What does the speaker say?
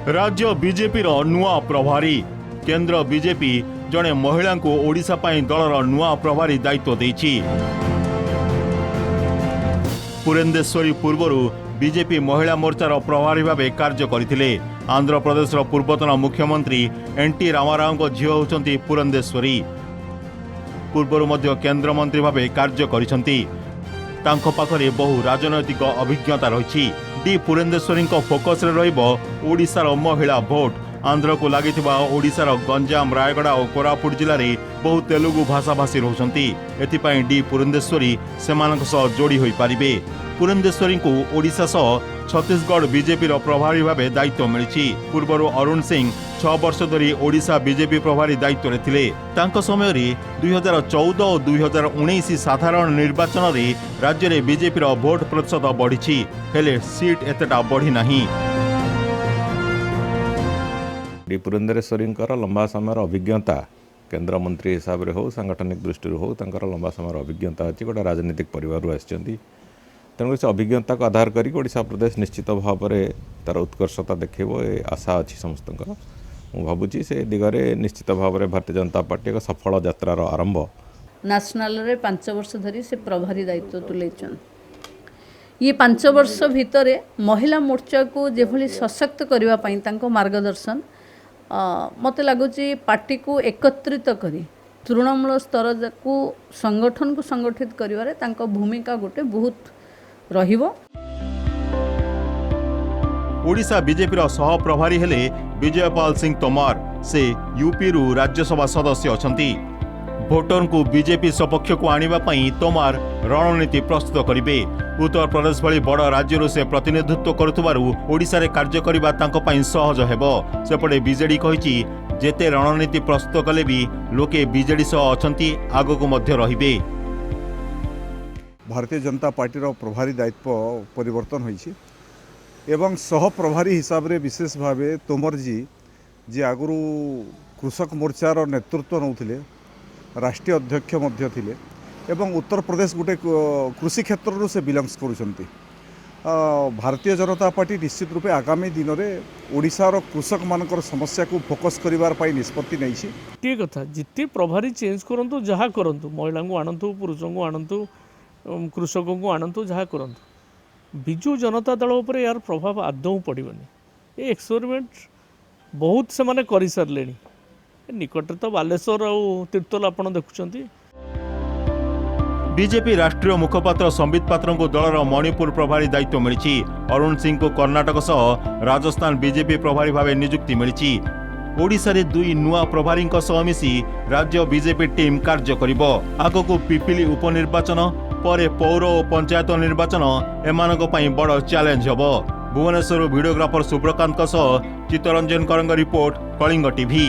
राज्य बीजेपी नुआ प्रभारी केंद्र बीजेपी जड़े महिला को ओडिशा पाई दलर नुआ प्रभारी दायित्व देछि। पुरेंदेश्वरी पूर्वर बीजेपी महिला मोर्चार प्रभारी भाव कार्य करथिले। आंध्र प्रदेश पूर्वतन मुख्यमंत्री एनटी रामाराव झील होउछंती पुरेंदेश्वरी। पूर्वर मध्य केंद्र मंत्री भाव कार्य करिसंती। तांको पाखरे बहु राजनैतिक अभिज्ञता रही। डी पुरेंदेश्वरी फोकस रे रहिबो ओडिशार महिला भोट। आंध्र को लागिथिबा ओडिशार गंजाम रायगड़ा और कोरापुट जिले में बहु तेलुगु भाषाभाषी रहउछंती। एथिपाई डी पुरेंदेश्वरी सेमानक सह जोड़ी होई पारिबे। पुरेंदेश्वरी को ओडिशा सह छत्तीसगढ़ बीजेपी प्रभारी भाव दायित्व मिली। पूर्वर अरुण सिंह 6 वर्ष धरी ओडिशा बीजेपी प्रभारी दायित्व रे थिले। तांको समय रे 2014 और 2019 साधारण निर्वाचन रे राज्य में बीजेपी भोट प्रतिशत बढ़ी हेले सीट एतेटा बढ़ी नाही। डी पुरेंदेश्वरी लंबा समय अभिज्ञता केंद्र मंत्री हिसाब से हो सांगठनिक दृष्टि हो लंबा समय अभिज्ञता अच्छी गोटे राजनीतिक परिवार आसी। तेणु से अभिज्ञता को आधार कर ओडिशा प्रदेश निश्चित भाव में तार उत्कर्षता देखो ये आशा अच्छी समस्त। मु भावुची से दिगरे निश्चित भाव में भारतीय जनता पार्टी एक सफल यात्रार आरंभ। नेशनल रे 5 वर्ष धरी से प्रभारी दायित्व तुलेचन। ये 5 वर्ष भितर महिला मोर्चा को जेभली सशक्त करबा पई तांको मार्गदर्शन मत लगुच पार्टी को एकत्रित करी तृणमूल स्तर को संगठन को संगठित करिवारे तांको भूमिका गोटे बहुत रहिबो। ओडिशा बीजेपी सह प्रभारी हेले विजयपाल सिंह तोमर। से यूपी रु राज्यसभा सदस्य अछंती। भोटर को बीजेपी सपक्ष को आनिबा पई तोमर रणनीति प्रस्तुत करिवे। उत्तर प्रदेश भली बड़ राज्य से प्रतिनिधित्व करुथबारु ओडिशा रे कार्य करिबा तांको पई सहज हेबो। सेपटे बीजेडी कहिछि जेते रणनीति प्रस्तुत कले भी लोके बीजेडी सह अछंती आगो को मध्य रहिबे। भारतीय जनता पार्टी प्रभारी दायित्व परिवर्तन होइछि एवं सह प्रभारी हिसाब रे विशेष भावे तोमर जी आगुरु कृषक मोर्चार नेतृत्व नौथिले राष्ट्रीय अध्यक्ष मध्य थिले एवं उत्तर प्रदेश गोटे कृषि क्षेत्र से बिलंग्स करुछंती। भारतीय जनता पार्टी निश्चित रूपे आगामी दिन में ओडिशार कृषक मानकर समस्या को फोकस करिवार पाई निष्पत्ति नैछि। ठीक कथा जिते प्रभारी चेंज करंतु जहा करंतु महिला को आनंतु पुरुष को आनंतु कृषकों को आनंतु जहा करंतु बिजु जनता दल उपर यार प्रभाव आदौ पड़बनी। ये एक्सपेरिमेंट बहुत से माने करि सारलेनी। निकट तो बालेश्वर और तीर्तोल आपण देखुचंती। बीजेपी राष्ट्रीय मुखपात्र संबित पात्र को दलर मणिपुर प्रभारी दायित्व मिली। अरुण सिंह को कर्णाटक सह राजस्थान बीजेपी प्रभारी भाव नियुक्ति मिली। ओडिशा रे 2 नुआ प्रभारी सह मिसी राज्य बीजेपी टीम कार्य करिबो। आगको पिपिली उपनिर्वाचन परे पौर और पंचायत निर्वाचन एमानक पई बड़ चैलेंज हबो। भुवनेश्वर वीडियोग्राफर सुब्रकांत सह चित्तरंजन करंग रिपोर्ट कलिंग टीवी।